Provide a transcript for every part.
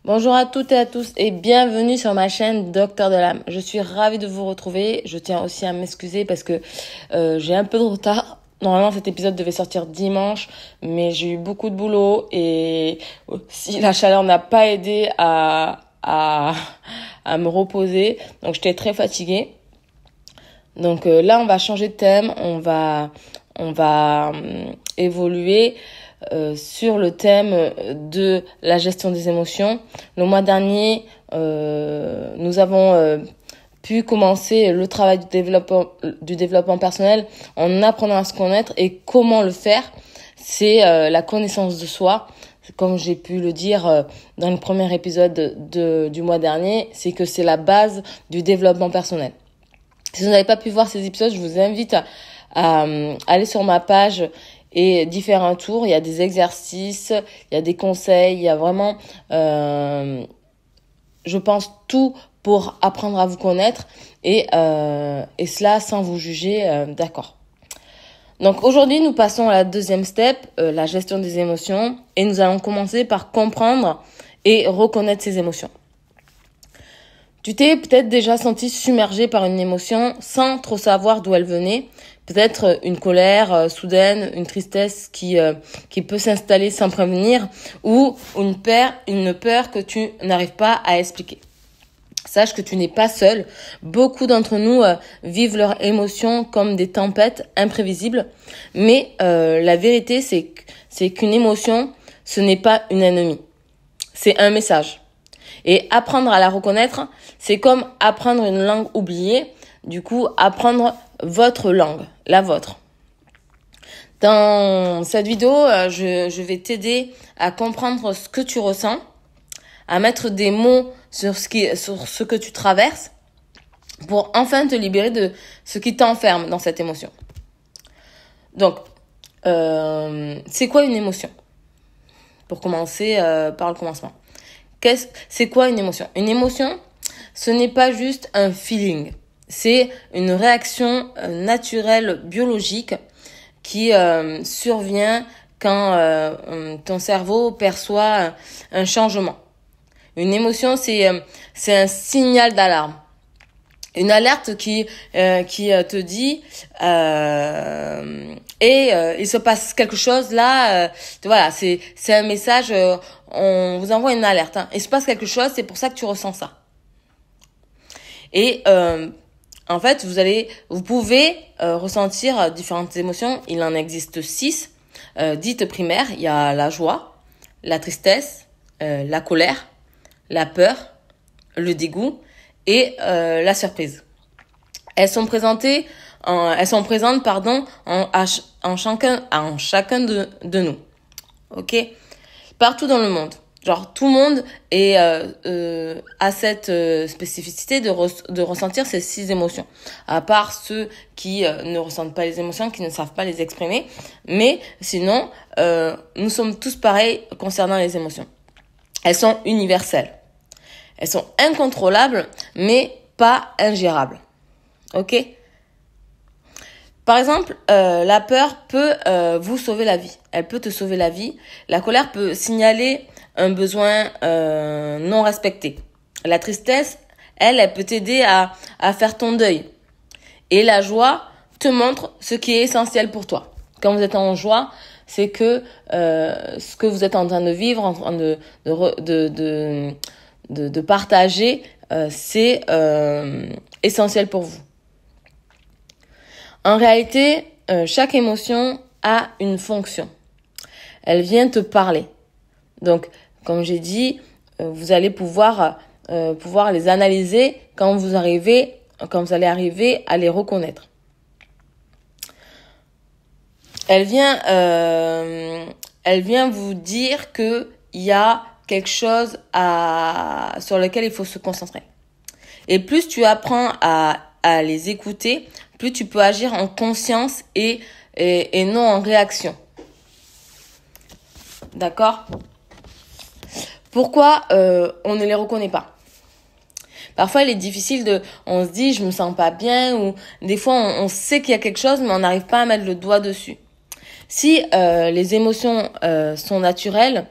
Bonjour à toutes et à tous et bienvenue sur ma chaîne Docteur de l'âme. Je suis ravie de vous retrouver. Je tiens aussi à m'excuser parce que j'ai un peu de retard. Normalement, cet épisode devait sortir dimanche, mais j'ai eu beaucoup de boulot et si la chaleur n'a pas aidé à me reposer, donc j'étais très fatiguée. Donc là, on va changer de thème. On va évoluer sur le thème de la gestion des émotions. Le mois dernier, nous avons pu commencer le travail du développement personnel en apprenant à se connaître et comment le faire. C'est la connaissance de soi. Comme j'ai pu le dire dans le premier épisode du mois dernier, c'est que c'est la base du développement personnel. Si vous n'avez pas pu voir ces épisodes, je vous invite à aller sur ma page et d'y faire un tour. Il y a des exercices, il y a des conseils, il y a vraiment, je pense, tout pour apprendre à vous connaître et cela sans vous juger, d'accord. Donc aujourd'hui, nous passons à la deuxième step, la gestion des émotions, et nous allons commencer par comprendre et reconnaître ces émotions. Tu t'es peut-être déjà senti submergé par une émotion sans trop savoir d'où elle venait. Peut-être une colère soudaine, une tristesse qui peut s'installer sans prévenir ou une peur que tu n'arrives pas à expliquer. Sache que tu n'es pas seul. Beaucoup d'entre nous vivent leurs émotions comme des tempêtes imprévisibles. Mais la vérité, c'est qu'une émotion, ce n'est pas une ennemie. C'est un message. Et apprendre à la reconnaître, c'est comme apprendre une langue oubliée. Du coup, apprendre votre langue, la vôtre. Dans cette vidéo, je vais t'aider à comprendre ce que tu ressens, à mettre des mots sur ce que tu traverses, pour enfin te libérer de ce qui t'enferme dans cette émotion. Donc, c'est quoi une émotion? Pour commencer par le commencement. C'est quoi une émotion? Une émotion, ce n'est pas juste un feeling. C'est une réaction naturelle biologique qui survient quand ton cerveau perçoit un changement. Une émotion, c'est un signal d'alarme. Une alerte qui te dit il se passe quelque chose là, voilà, c'est un message, on vous envoie une alerte, hein. Il se passe quelque chose, c'est pour ça que tu ressens ça. Et en fait, vous pouvez ressentir différentes émotions. Il en existe 6 dites primaires. Il y a la joie, la tristesse, la colère, la peur, le dégoût et la surprise. Elles sont présentes en chacun de nous. OK? Partout dans le monde. Genre, tout le monde a cette spécificité de ressentir ces 6 émotions. À part ceux qui ne ressentent pas les émotions, qui ne savent pas les exprimer. Mais sinon, nous sommes tous pareils concernant les émotions. Elles sont universelles. Elles sont incontrôlables, mais pas ingérables. OK? Par exemple, la peur peut vous sauver la vie. Elle peut te sauver la vie. La colère peut signaler un besoin non respecté. La tristesse, elle peut t'aider à faire ton deuil. Et la joie te montre ce qui est essentiel pour toi. Quand vous êtes en joie, c'est que ce que vous êtes en train de vivre, en train de partager, c'est essentiel pour vous. En réalité, chaque émotion a une fonction. Elle vient te parler. Donc, comme j'ai dit, vous allez pouvoir les analyser quand vous allez arriver à les reconnaître. Elle vient vous dire que il y a quelque chose sur lequel il faut se concentrer. Et plus tu apprends à les écouter, plus tu peux agir en conscience et non en réaction. D'accord? Pourquoi on ne les reconnaît pas? Parfois, il est difficile on se dit, je me sens pas bien, ou des fois, on sait qu'il y a quelque chose, mais on n'arrive pas à mettre le doigt dessus. Si les émotions sont naturelles,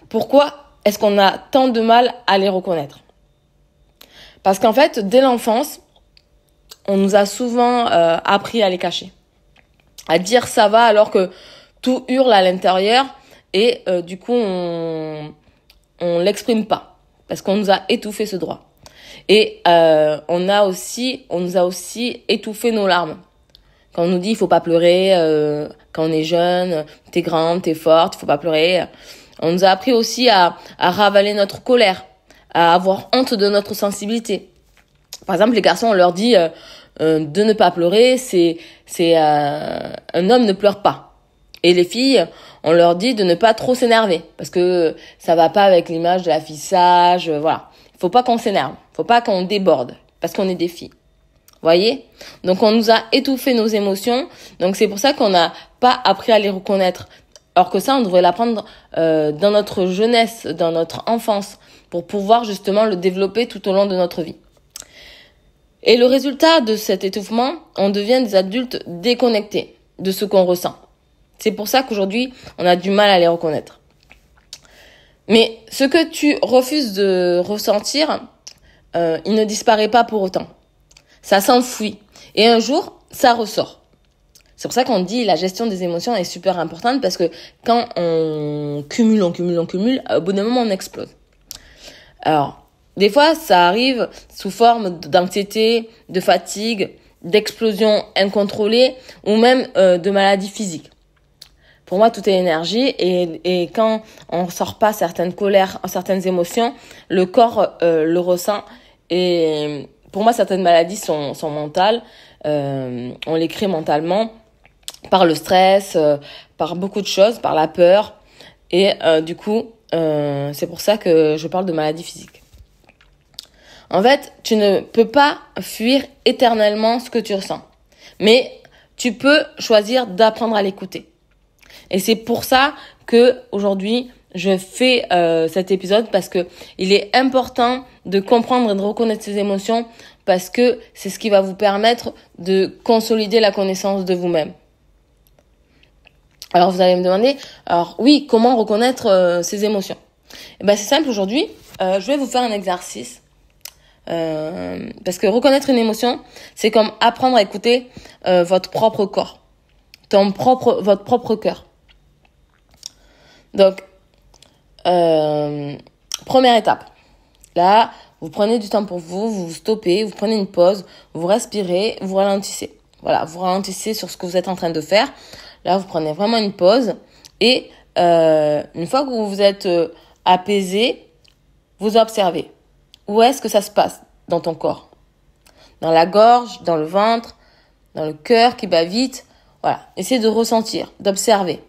pourquoi est-ce qu'on a tant de mal à les reconnaître? Parce qu'en fait, dès l'enfance, on nous a souvent appris à les cacher. À dire ça va alors que tout hurle à l'intérieur et du coup, on l'exprime pas. Parce qu'on nous a étouffé ce droit. Et on nous a aussi étouffé nos larmes. Quand on nous dit il faut pas pleurer, quand on est jeune, t'es grande, t'es forte, il faut pas pleurer. On nous a appris aussi à ravaler notre colère, à avoir honte de notre sensibilité. Par exemple, les garçons, on leur dit de ne pas pleurer, un homme ne pleure pas. Et les filles, on leur dit de ne pas trop s'énerver parce que ça va pas avec l'image de la fille sage, voilà. Il faut pas qu'on s'énerve, faut pas qu'on déborde parce qu'on est des filles. Voyez? Donc on nous a étouffé nos émotions, donc c'est pour ça qu'on n'a pas appris à les reconnaître. Alors que ça, on devrait l'apprendre dans notre jeunesse, dans notre enfance, pour pouvoir justement le développer tout au long de notre vie. Et le résultat de cet étouffement, on devient des adultes déconnectés de ce qu'on ressent. C'est pour ça qu'aujourd'hui, on a du mal à les reconnaître. Mais ce que tu refuses de ressentir, il ne disparaît pas pour autant. Ça s'enfuit. Et un jour, ça ressort. C'est pour ça qu'on dit la gestion des émotions est super importante parce que quand on cumule, au bout d'un moment, on explose. Alors, des fois, ça arrive sous forme d'anxiété, de fatigue, d'explosion incontrôlée ou même de maladie physique. Pour moi, tout est énergie et quand on sort pas certaines colères, certaines émotions, le corps le ressent. Et pour moi, certaines maladies sont mentales. On les crée mentalement par le stress, par beaucoup de choses, par la peur. Et du coup, c'est pour ça que je parle de maladie physique. En fait, tu ne peux pas fuir éternellement ce que tu ressens. Mais tu peux choisir d'apprendre à l'écouter. Et c'est pour ça que aujourd'hui, je fais cet épisode parce que il est important de comprendre et de reconnaître ses émotions parce que c'est ce qui va vous permettre de consolider la connaissance de vous-même. Alors vous allez me demander, alors oui, comment reconnaître ses émotions? Eh ben c'est simple aujourd'hui. Je vais vous faire un exercice parce que reconnaître une émotion, c'est comme apprendre à écouter votre propre corps, votre propre cœur. Donc, première étape. Là, vous prenez du temps pour vous, vous stoppez, vous prenez une pause, vous respirez, vous ralentissez. Voilà, vous ralentissez sur ce que vous êtes en train de faire. Là, vous prenez vraiment une pause et une fois que vous vous êtes apaisé, vous observez. Où est-ce que ça se passe dans ton corps? Dans la gorge, dans le ventre, dans le cœur qui bat vite. Voilà, essayez de ressentir, d'observer.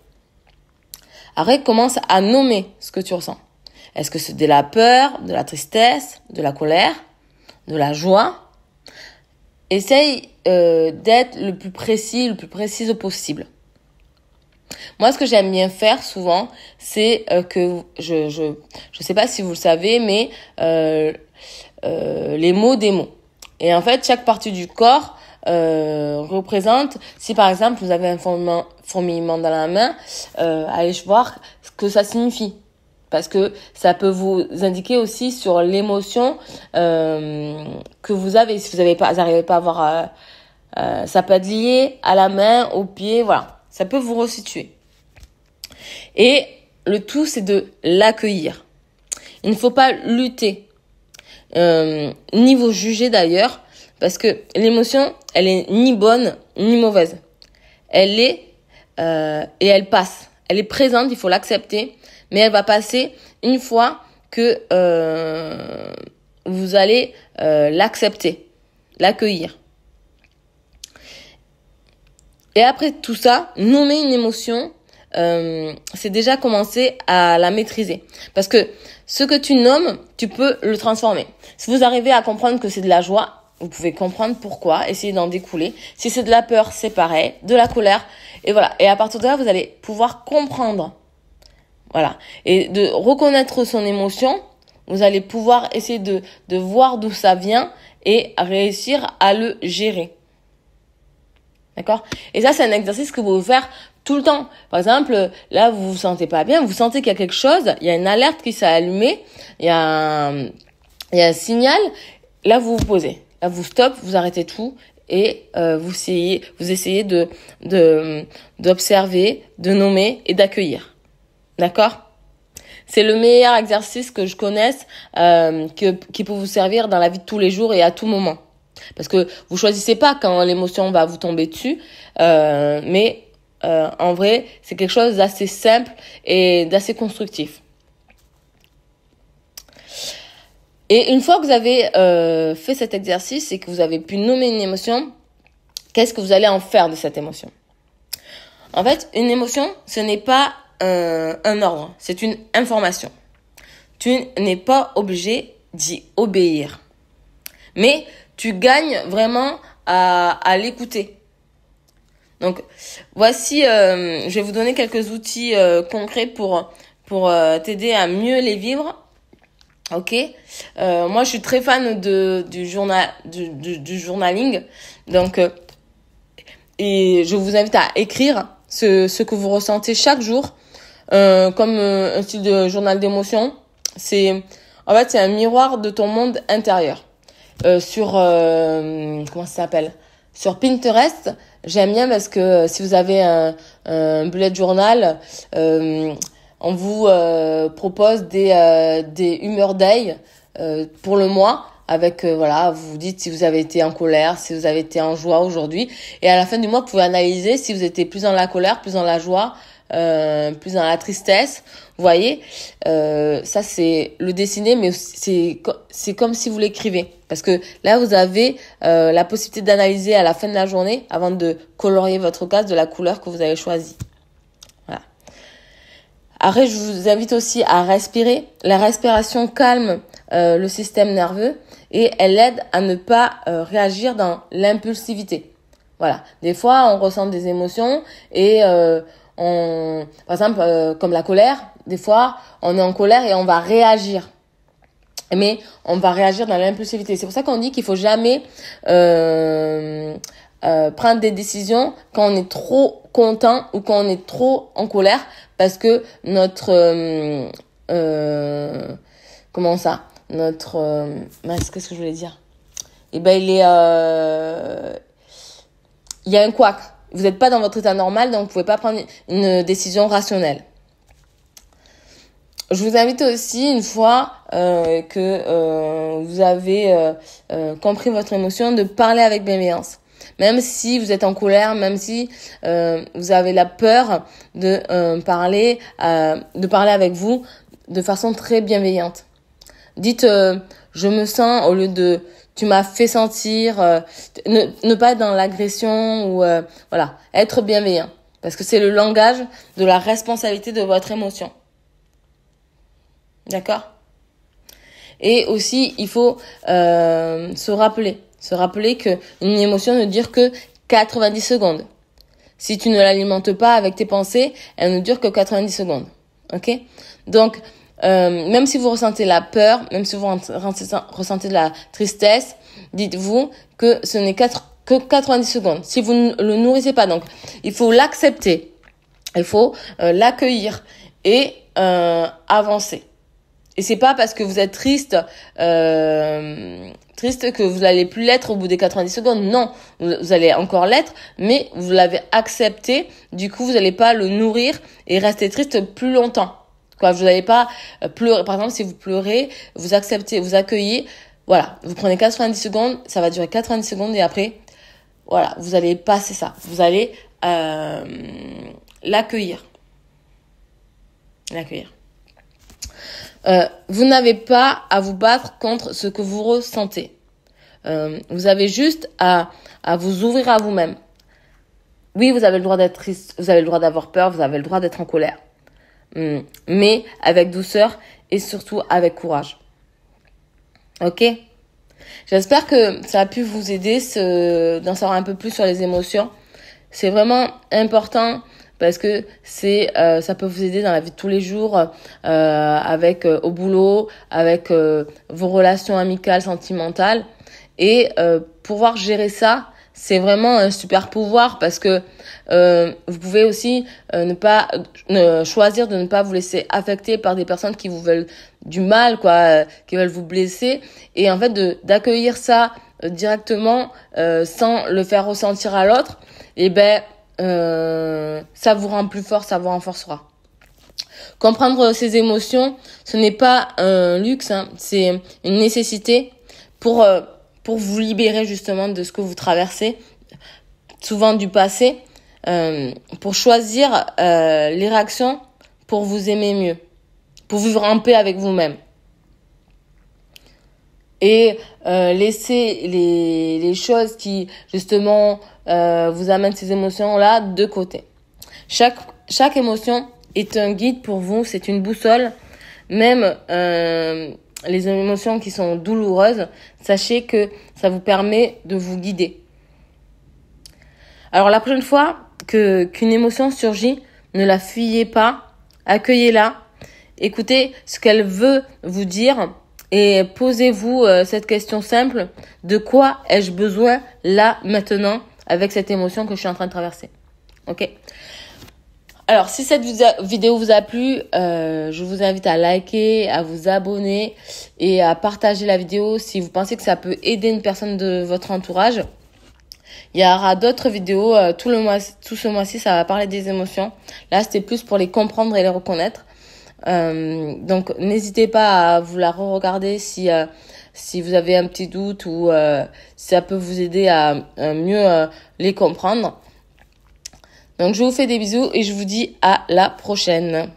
Après, commence à nommer ce que tu ressens. Est-ce que c'est de la peur, de la tristesse, de la colère, de la joie? Essaye d'être le plus précise possible. Moi, ce que j'aime bien faire souvent, c'est que je sais pas si vous le savez, mais les mots des mots. Et en fait, chaque partie du corps représente, si par exemple vous avez un fourmillement dans la main, allez voir ce que ça signifie. Parce que ça peut vous indiquer aussi sur l'émotion que vous avez. Si vous n'arrivez pas à voir, ça peut être lié à la main, au pied, voilà. Ça peut vous resituer. Et le tout, c'est de l'accueillir. Il ne faut pas lutter, ni vous juger d'ailleurs, parce que l'émotion, elle est ni bonne ni mauvaise. Elle est et elle passe. Elle est présente, il faut l'accepter, mais elle va passer une fois que vous allez l'accepter, l'accueillir. Et après tout ça, nommer une émotion, c'est déjà commencer à la maîtriser. Parce que ce que tu nommes, tu peux le transformer. Si vous arrivez à comprendre que c'est de la joie, vous pouvez comprendre pourquoi, essayer d'en découler. Si c'est de la peur, c'est pareil, de la colère, et voilà. Et à partir de là, vous allez pouvoir comprendre. Voilà. Et de reconnaître son émotion, vous allez pouvoir essayer de voir d'où ça vient et réussir à le gérer. D'accord? Et ça, c'est un exercice que vous pouvez faire tout le temps. Par exemple, là, vous vous sentez pas bien, vous sentez qu'il y a quelque chose, il y a une alerte qui s'est allumée, il y a un signal. Là, vous vous posez. Là, vous stoppez, vous arrêtez tout et vous essayez d'observer, de nommer et d'accueillir. D'accord ? C'est le meilleur exercice que je connaisse qui peut vous servir dans la vie de tous les jours et à tout moment. Parce que vous choisissez pas quand l'émotion va vous tomber dessus, mais en vrai, c'est quelque chose d'assez simple et d'assez constructif. Et une fois que vous avez fait cet exercice et que vous avez pu nommer une émotion, qu'est-ce que vous allez en faire de cette émotion ? En fait, une émotion, ce n'est pas un ordre, c'est une information. Tu n'es pas obligé d'y obéir. Mais tu gagnes vraiment à l'écouter. Donc, voici, je vais vous donner quelques outils concrets pour t'aider à mieux les vivre. Ok, moi je suis très fan du journaling, donc et je vous invite à écrire ce que vous ressentez chaque jour, comme un style de journal d'émotion. C'est un miroir de ton monde intérieur. Comment ça s'appelle ? Sur Pinterest, j'aime bien parce que si vous avez un bullet journal, on vous propose des humeur day pour le mois avec vous dites si vous avez été en colère, si vous avez été en joie aujourd'hui, et à la fin du mois vous pouvez analyser si vous étiez plus dans la colère, plus dans la joie, plus dans la tristesse. Vous voyez, ça c'est le dessiner, mais c'est comme si vous l'écrivez, parce que là vous avez la possibilité d'analyser à la fin de la journée avant de colorier votre case de la couleur que vous avez choisie. Voilà. Après, je vous invite aussi à respirer. La respiration calme le système nerveux et elle aide à ne pas réagir dans l'impulsivité. Voilà. Des fois, on ressent des émotions et par exemple, comme la colère, des fois, on est en colère et on va réagir. Mais on va réagir dans l'impulsivité. C'est pour ça qu'on dit qu'il faut jamais prendre des décisions quand on est trop content ou quand on est trop en colère, parce que notre qu'est-ce que je voulais dire ? Il y a un couac. Vous n'êtes pas dans votre état normal, donc vous pouvez pas prendre une décision rationnelle. Je vous invite aussi, une fois que vous avez compris votre émotion, de parler avec bienveillance. Même si vous êtes en colère, même si vous avez la peur de parler avec vous de façon très bienveillante. Dites je me sens au lieu de tu m'as fait sentir, ne pas être dans l'agression ou être bienveillant, parce que c'est le langage de la responsabilité de votre émotion. D'accord ? Et aussi, il faut se rappeler que une émotion ne dure que 90 secondes. Si tu ne l'alimentes pas avec tes pensées, elle ne dure que 90 secondes. Ok ? Donc, même si vous ressentez la peur, même si vous ressentez de la tristesse, dites-vous que ce n'est que 90 secondes. Si vous ne le nourrissez pas, donc, il faut l'accepter. Il faut l'accueillir et avancer. Et c'est pas parce que vous êtes triste que vous allez plus l'être au bout des 90 secondes. Non, vous allez encore l'être, mais vous l'avez accepté. Du coup, vous n'allez pas le nourrir et rester triste plus longtemps. Vous n'allez pas pleurer. Par exemple, si vous pleurez, vous acceptez, vous accueillez. Voilà, vous prenez 90 secondes, ça va durer 90 secondes et après, voilà, vous allez passer ça. Vous allez l'accueillir. Vous n'avez pas à vous battre contre ce que vous ressentez. Vous avez juste à vous ouvrir à vous-même. Oui, vous avez le droit d'être triste, vous avez le droit d'avoir peur, vous avez le droit d'être en colère. Mais avec douceur et surtout avec courage. Ok ? J'espère que ça a pu vous aider d'en savoir un peu plus sur les émotions. C'est vraiment important parce que ça peut vous aider dans la vie de tous les jours, au boulot, avec vos relations amicales, sentimentales. Et pouvoir gérer ça, c'est vraiment un super pouvoir parce que vous pouvez aussi choisir de ne pas vous laisser affecter par des personnes qui vous veulent du mal, quoi, qui veulent vous blesser, et en fait d'accueillir ça directement sans le faire ressentir à l'autre, et ça vous rend plus fort, ça vous renforcera. Comprendre ses émotions, ce n'est pas un luxe, hein, c'est une nécessité pour vous libérer justement de ce que vous traversez, souvent du passé, pour choisir les réactions pour vous aimer mieux, pour vivre en paix avec vous-même. Et laisser les choses qui justement vous amènent ces émotions-là de côté. Chaque émotion est un guide pour vous, c'est une boussole. Même les émotions qui sont douloureuses, sachez que ça vous permet de vous guider. Alors la prochaine fois qu'une émotion surgit, ne la fuyez pas, accueillez-la, écoutez ce qu'elle veut vous dire et posez-vous cette question simple: de quoi ai-je besoin là, maintenant, avec cette émotion que je suis en train de traverser? Ok? Alors, si cette vidéo vous a plu, je vous invite à liker, à vous abonner et à partager la vidéo si vous pensez que ça peut aider une personne de votre entourage. Il y aura d'autres vidéos tout ce mois-ci, ça va parler des émotions. Là, c'était plus pour les comprendre et les reconnaître. Donc, n'hésitez pas à vous la re-regarder si vous avez un petit doute ou si ça peut vous aider à mieux les comprendre. Donc, je vous fais des bisous et je vous dis à la prochaine.